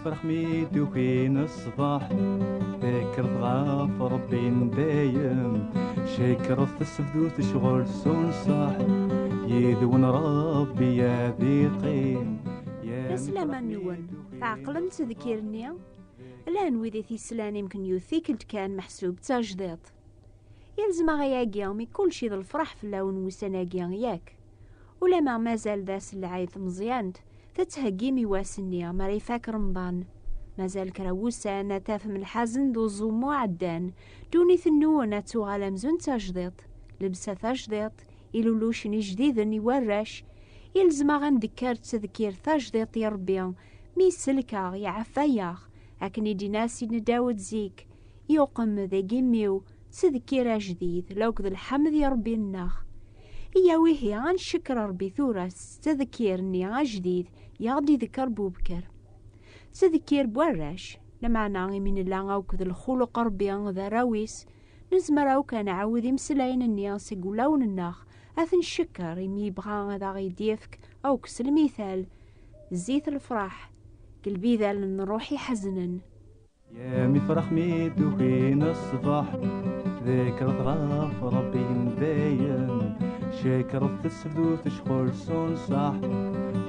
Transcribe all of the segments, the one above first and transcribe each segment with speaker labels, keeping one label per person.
Speaker 1: فرح ميدو فين الصباح ذكرت غاف ربي دايم شكرت السفدو تشغل سون صح يذون ربي يا ذيقين
Speaker 2: لسلامة نون تعقلن تذكيرني الان ويدي تيسلان يمكن يوثيكلت كان محسوب تاجديط يلزم غياقيا مي كلشي ذا الفرح في اللون وسناقيا ياك ولا ما مازال داس العيث مزيانت تتهقي ميواسنيا ماري فاك رمضان مازال كراوسا نتاف من الحزن دو الزومو عدان دوني ثنونا توغالا مزون تاجديط لبسة تاجديط إلولوشني جديد يورش يلزم غندكر تذكير تاجديط يا ربي مي سلكا يعفاياغ أكني ديناسي نداود زيك يوقم ذا جيميو تذكير جديد لوك ذا الحمد يا ربي الناخ إيا ويهي غنشكر ربي ثورس تذكيرني جديد يغدي ذكر بوبكر تذكير بوراش لمعنا من الله أوكذ الخلق ربي ذا راويس نزمر كان عاوذ مسلاين الناس يقولون الناخ أثن شكر يمي بغا ذا غيديفك أو كس المثال زيت الفرح قلبي ذا لنروحي حزنا
Speaker 1: يا مفرح ميدو فين الصباح ذكرت غاف ربي دايم شكرت السفدو تشغل سون صح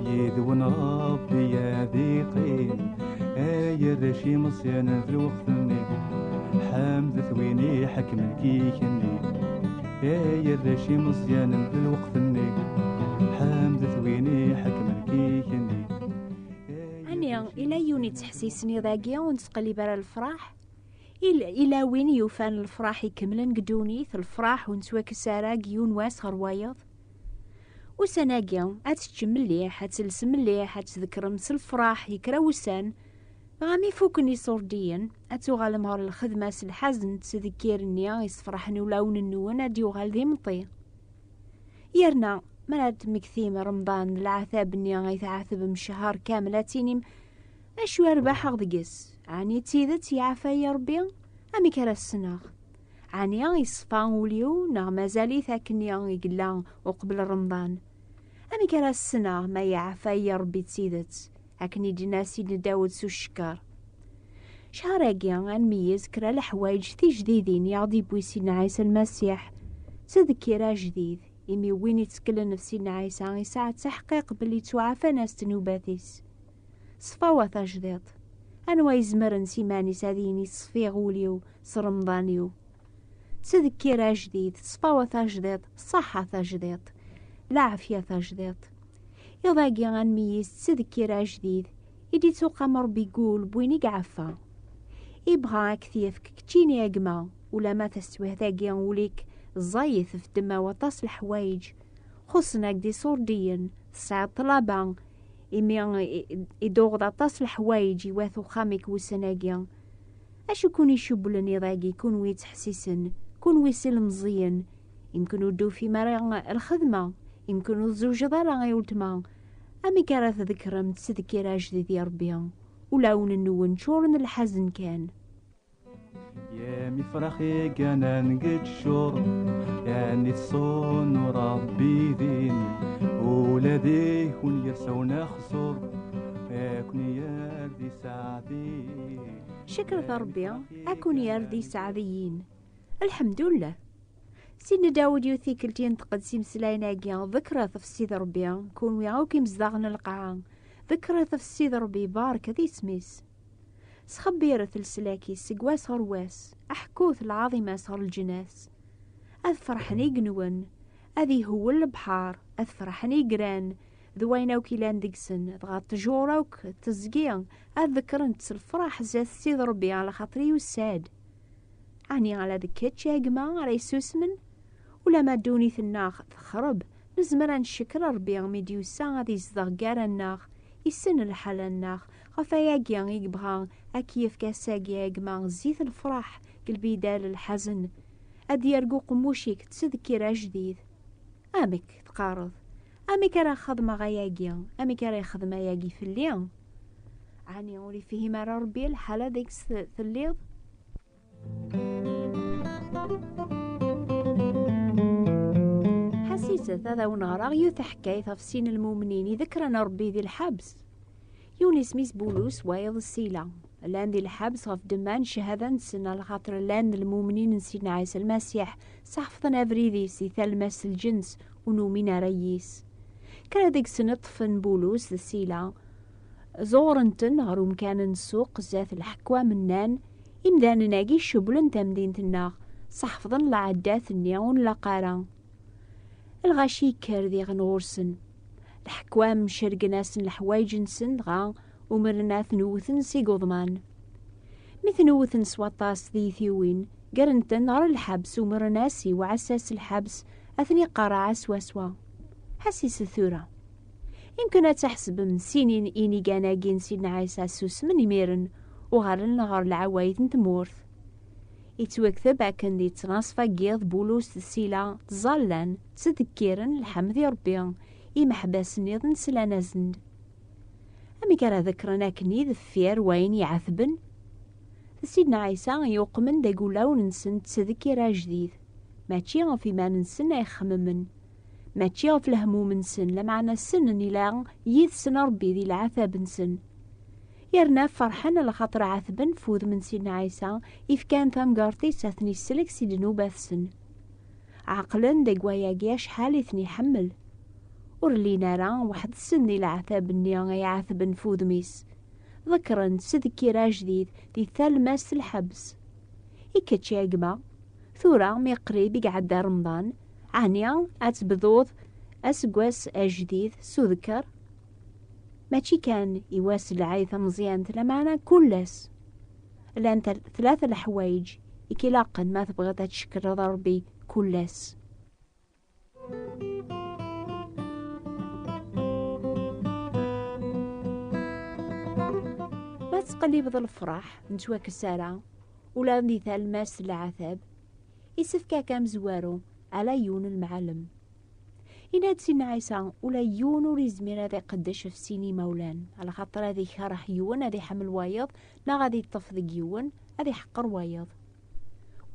Speaker 1: يذون ربي يا ذيقين يا ذا مصيانا في الوقت مني حمد ثويني حكم الكيكني يا ذا مصيانا في الوقت مني حمد ثويني حكم الكيكني
Speaker 2: إلى يوني تحسيسني ذاقيا ونتقلب على الفرح إلى وين يوفان الفرح يكملن قدونيث الفرح ونسواك ساراق يون واس غروايض وسناقيا أتشم مليح أتلس مليح أتذكر مس الفرح يكرا وسان غامي فوكني صورديا أتوغال مهار الخدمة الحزن تذكيرني يصفرحني ولون النون أديوغال ذي مطي يرنا مرات مكثيم رمضان العذاب ني غيتعذب مشهر كاملاتينيم أشو أرباح غدقس عني تيذت يعفى يا ربي أمي كرا السناغ عني يصفان وليو نغ مازالي ثاكني يقلا وقبل رمضان أمي كرا السناغ ما يعفى يا ربي تيذت أكني جناسي نداود سو الشكار شهراقيا غنميز كرا الحوايج تي جديدين يغدي بويسين عيسى المسيح تذكيرا جديد إمي وين يتكلم نفسي عيسى يساعد تحقيق باللي توعفى ناس تنوباتيس صفاوة تجديد أنوا يزمرن سيماني ساديني صفي غوليو صرمضانيو تذكيرا جديد صفاوة تجديد صحة تجديد العافية تجديد يضاقي غنميز تذكيرا جديد إدي توقع ربي يقول بويني قعفا يبغى كثيفك كتيني أقما ولا ما تستويه ذاقي وليك زايث في دما وطاس الحوايج خصنا قدي صورديا ساعة طلبان إمي يدوغ دا طاس الحوايج يواثو خامك وسناقيا أشو كون يشبلن يضاقي كون ويتحسسن كون ويسل مزيان يمكن ودو في مرا الخدمة يمكن الزوج ضارا غيولتما أمي كارا تذكرم تذكيرا جديد يا ربي ولون النون شورن الحزن كان
Speaker 1: يا مفرحي كان نقد شور يعني تصون وربي دين ولدي كون يرسونا خسور يكون يردي سعدي
Speaker 2: شكر ربي أكون يردي سعديين الحمد لله سين داود يوثيكلتين تقدسي مسلايناقيا ذكرى تفسيد ربي كون ويعوكي مزداغن القاعة ذكرى تفسيد ربي بارك ذي سميس سخبيرة السلاكي سقواس غرواس أحكوث العظيمة صار الجناس أذفرحني قنون أذي هو البحار أذفرحني قران ذوينا وكيلان دقسن ضغط تجوروك تزقيا أذكرنت الفرح زاد سيد ربي على خاطري والساد عني على ذكيتش يا جماعة على يسوسمن ولا ما دوني ثناخ تخرب نزمر نشكر ربي ميديو ساعة ذي زغقار الناخ يسن الحال الناخ غفاياقيا يقبغا أكيف كاساقيا يقما زيت الفرح قلبي دال الحزن أدي يرقو قموشيك تذكير جديد أمك تقارض أمك راه خدمة غياقيا أمك راه خدمة ياقي في الليل عني أولي فيه مرا ربي الحالة ديك ثليض حسيت هذا ونهار يتحكي تفسين المؤمنين ذكرنا ربي ذي الحبس يونس ميس بولوس وايض السيلة لان دي الحبس غف دمان شهادة نسن على خاطر لان المؤمنين نسينا عيسى المسيح صحفظنا فريديس يثلمس الجنس ونومينا ريس. كان ديك سنة طفن بولوس السيلة زورنتن غرو مكان السوق زات الحكوى منان إمدان ناقي شبلن تمدينتنا صحفظن لعدات النيون لقارا الغاشي كاردي غنورسن الحكوام مشرق ناس الحوايج نسن غا ومرناث نوثن سي قضمان مثل نوثن سواطاس ذي ثيوين قرنتن غر الحبس ومرناسي وعساس الحبس أثني قرع سواسوا حسيس الثورة يمكن تحسب من سنين إني قاناقين سيدنا عيسى سوس من يميرن وغارن غار العوايد نتمورث يتوكثب أكن دي تناصفا قيض بولوس السيلة تظلن تذكيرن الحمد ربي يمحباس نيضن سلانا زند أمي كان ذكرنا كني ذفير وين يعثبن سيدنا عيسى يوقمن دا يقولاو ننسن تذكير جديد ماشي غفي ما ننسن يخممن ماشي غف الهموم نسن لمعنا السن نيلا يثسن ربي ذي العثاب نسن يرنا فرحنا لخاطر عثبن فوذ من سيدنا عيسى إف كان ثم قارتي ساثني السلك سيدنو باثسن عقلا دا قوايا شحال ثني حمل ورلي نارا واحد السن ذي العثاب النيا يعثبن فوذ ميس ذكرا تذكير جديد ذي ثلمس الحبس إكتشي أقما ثورا مي قريب يقعد رمضان عنيا أتبذوض أسقواس أجديد سوذكر ماشي كان يواسل عايثة مزيان معنا كلس لأن ثلاثة الحوايج إكلاقا ما تبغى تشكر ضربي كلس. ما تقلب ذا الفرح نتوا كسارة ولا ذي ثالماس العذاب يسفكا كام زوارو على يون المعلم إناد سيدنا عيسى ولا يون وريزمير هذا قداش في سيني مولان على خاطر هذي خرح يون هذي حمل وايض لا غادي يطفذ يون هذي حقر وايض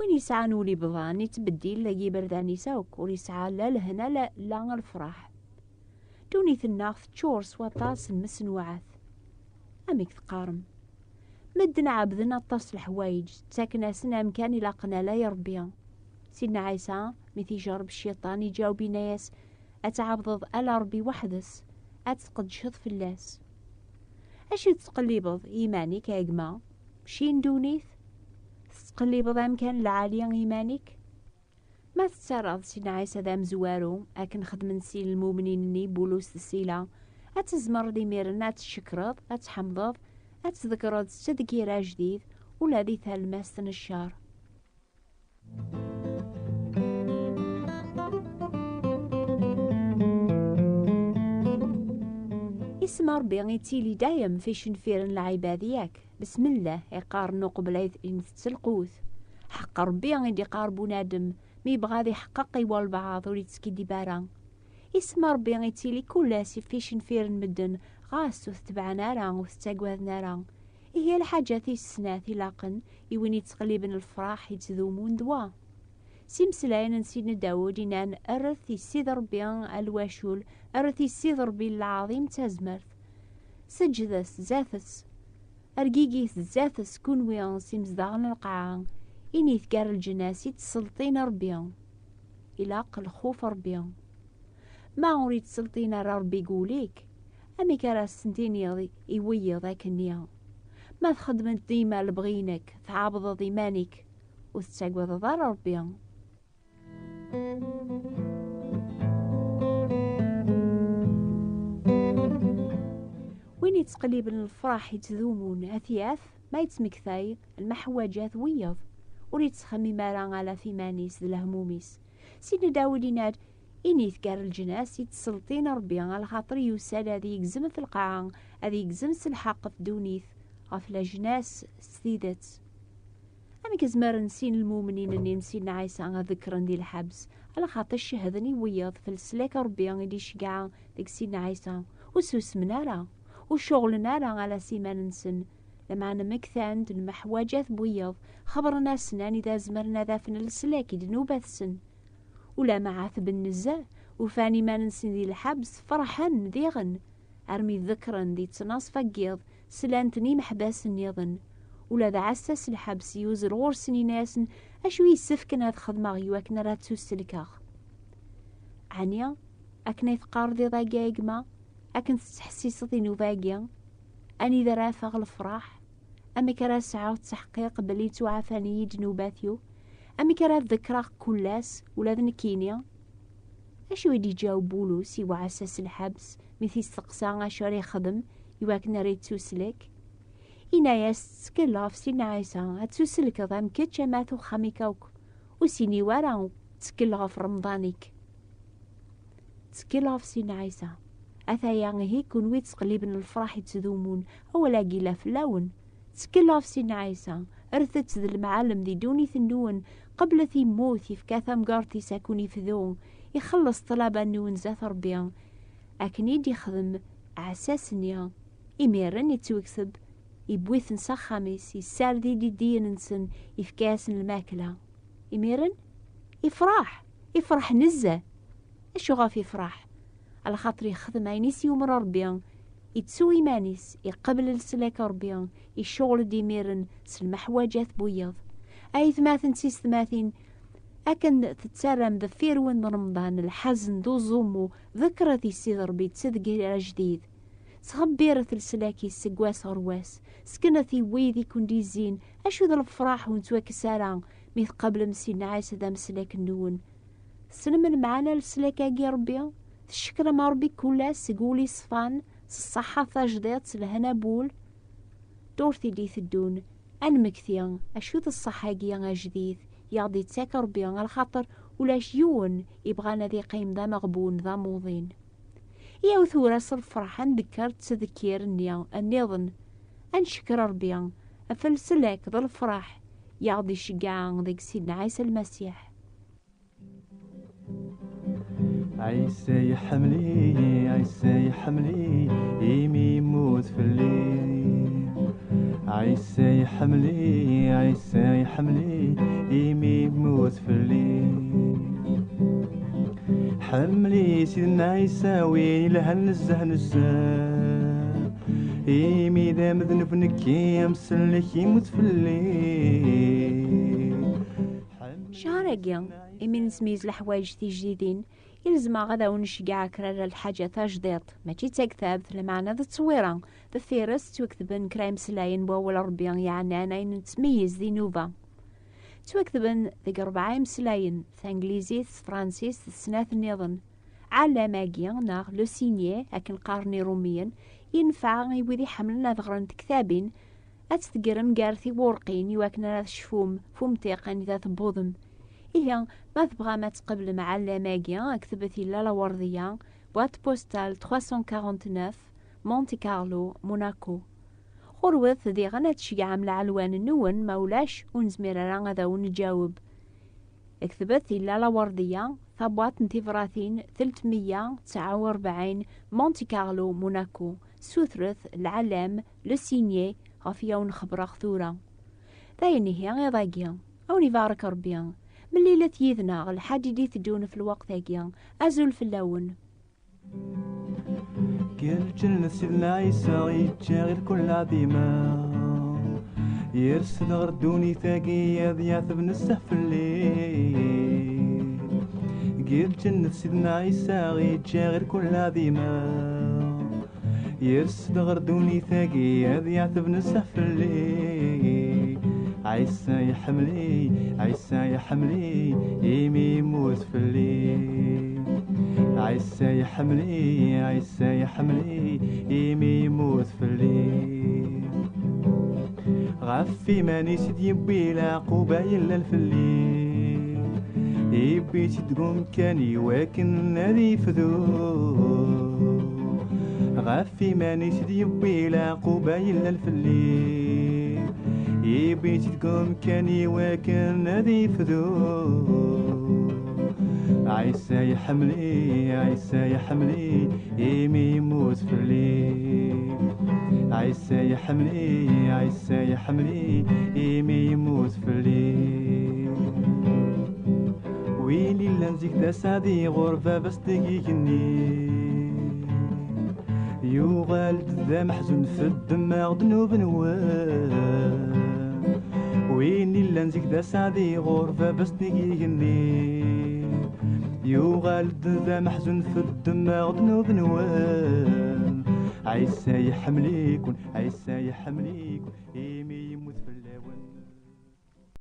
Speaker 2: وين يسعى نولي بضان يتبديل لاقي بردان يساوك وريسعى لا لهنا لا الفرح دوني ثناخ تشور سواطاس المسن وعاث أميك تقارم مدنا عبدنا الطاس الحوايج ساكنا سنا مكاني لاقنا لا يربيا سيدنا عيسى مثي جرب الشيطان يجاوب ناس أتعبضض ألا ربي وحدس أتقدشض في اللاس أشي تقليبض إيمانك يا جماعة مشي ندونيث تقليبض أمكان العالية إيمانك ما تتسرض سيدنا عيسى ذا مزوارو أكن خدمن سيل المؤمنين بولوس السيلة أتزمر دي ميرنا أتشكرض أتحمضض أتذكرض تذكير جديد ولا ذي ثالماس الشهر اسم ربي غيتيلي دايم فيش نفيرن العبادياك بسم الله يقارنو قبل إن تسلقوث حق ربي غيدي قاربو نادم مي بغادي يحقق والبعض وريتسكي دي بارا اسم ربي غيتيلي كلاسي فيش نفيرن مدن غاسو تتبع نارا وتتاقواذ نارا هي الحاجات السنات لاقن يويني تقليبن الفراح يتذومون دوا سيمسلاين نسيدنا داود إنان أرثي السيد ربي الواشول أرثي السيد ربي العظيم تازمرث سجدس زاثس أرقيقيث زاثس كون ويان سيمزدغن القاعة إني ثقار الجناسي تسلطين ربي إلاق الخوف ربي ما أريد تسلطين ربي قوليك أمي كرا السنتين يوي ذاك النيا ما تخدمت ديما لبغينك تعابض ضيمانك وتتاقوى ضار ربي وين يتقلب الفرح يتذومون أثياث ما يتمكثاي المحواجات ويض وريت تخمي مارا على ثمانيس الهموميس سيدنا داود يناد إني ذكر الجناس يتسلطين ربي على خاطر يوسال هذي يقزم في القاعة هذي يقزم الحق في دونيث غفل جناس سيدات أمي كزمار نسين المؤمنين أني نسينا عيسى ذكرا دي الحبس على خاطر الشهدني وياض في السلاك ربي غيدي شقعا ديك سيدنا عيسى وسوس منارا وشغل نارا على سيمان نسن لما أنا مكثان المحواجات بوياض خبرنا سنان إذا زمرنا ذا فن السلاك دنوبات سن ولا معاث بالنزاه وفاني ما نسن دي الحبس فرحان ذيغن أرمي ذكرا دي تناصفا قيض سلانتني محباس النظن ولا ذا عساس الحبس يوزر غور سني ناسن أشو يسفكن هاد خدمة يواكن راه تسلكاغ عنيا أكن يثقاردي ذا قايقما أكن تحسيسطي نوفاقيا أني ذا رافغ الفراح أمي كرا ساعة تحقيق بلي توعفاني جنوباتيو أمي كرا ذكرى كلاس ولا ذنكينيا أشو يدي جاوبولو سيوا عساس الحبس مثل استقسا أشو يخدم يواكن راه تسلك إنا يستكلاف سينا عيسى هتسلك ضام كتش ماتو خاميكاوك وسيني ورا تسكلاف رمضانيك تسكلاف سينا عيسى أثايا هيك ونويت تقليبن الفرح يتذومون أولا قيلا في اللون تسكلاف سينا عيسى أرثت ذي المعالم ذي دوني ثنون قبل ذي موت يفكاثا مقارتي ساكوني فذون يخلص طلبا نون زاث ربيان أكنيد يخدم عساسنيا إميرن يتوكسب يبويث نسا خامس يسار دي دين نسن يفكاسن الماكلة إميرن يفرح نزة أشو غاف يفرح على خاطر يخدم عينيس يوم ربيان يتسوي مانيس يقبل السلاك ربيان يشغل ديميرن سلم حواجات بويض أي ثماثن سيس ثماثين أكن تتسرم ذفير وين رمضان الحزن دو زومو ذكرى ذي سيد ربي تسدق جديد تخبيرة السلاكي السقواس غرواس سكنتي ويذي كندي زين أشو ذا الفراح ونتواك ساران ميث قبل مسينا عايسة ذا مسلاك النون سلم معانا السلاكا جي ربي الشكر ما ربي كلها سقولي صفان الصحة ثاجدات سلهنا بول دورتي دي ثدون أن مكثيان أشو ذا الصحة جيان جديد يعضي تساك ربي على خاطر ولاش يون يبغانا ذي قيم ذا مغبون ذا موضين يا وثورة الفرحان ذكرت تذكير النظن أنشكر ربيان أفلسلك ذا الفرح يعضي شقعان ذيك سيدنا عيسى المسيح
Speaker 1: عيسى يحملي إيمي موت في الليل عيسى يحملي إيمي موت في الليل حملي سيدنا عيسى وين لها نزه إيمي ذا مذنب نكي مسلك يموت في الليل
Speaker 2: شهرقيا إمين سميز الحوايج جديدين يلزم غدا ونشجع كرر الحاجة تجديد ماشي تكتب لمعنى ذا تصويرا ذا فيرس توكتبن كرايم سلاين بول ربيان يعني أنا نتميز ذي نوفا توكتبن ذي 4 مسلاين ثانجليزي فرانسيس سنات النظن على ماجيا ناغ لو سينيي أكن قارني روميا ينفع يوذي حملنا ذغرن كتابين أتذكرم قارثي ورقين يواكنا شفوم فوم تيقن ذات بوضم إيه ما تبغى ما تقبل مع اللاماجيا كتبتي لا وردية بوات بوستال 349 مونتي كارلو موناكو غروث ذي غنات شيعة من العلوان النون مولاش ونزمير رانغذا ونجاوب كتبتي لا وردية ثبوات نتيفراثين 349 مونتي كارلو موناكو سوثرث العلام لسينيي غفيا ونخبر خثورة ذايني هي غيضاقيا أو نفارك ربيا من ليلة يذنا الحاجة تدون في الوقت هاكيا أزول في اللون
Speaker 1: كيل جنة سيدنا عيسى يتشاغل كل عظيمة يرسد غردوني ثاقية ضياث بنسه في الليل كيل جنة سيدنا عيسى يتشاغل كل عظيمة يرسد غردوني ثاقية ضياث بنسه في الليل عيسى يحملي إيمي يموت في الليل عيسى يحملي إيمي يموت في الليل غفي ماني سيد يبي العقوبة إلا في الليل يبي تقوم كاني واكن نادي فذو غفي ماني سيد يبي العقوبة إلا في الليل يبي تقوم كاني واكن نادي فذو عيسى يحملي إيمي يموت في الليل عيسى يحملي إيمي يموت في الليل ويلي لنزيك دا سادي غربة بس دقيقني يوغال ذا محزون في الدماغ ذنوب نوال وين إلا نزيك ذا سعدي غرفة بس نيجي يوغال ذا محزون في الدماغ ذنوب نوال عيسى يحمليكن عيسى يحمليكن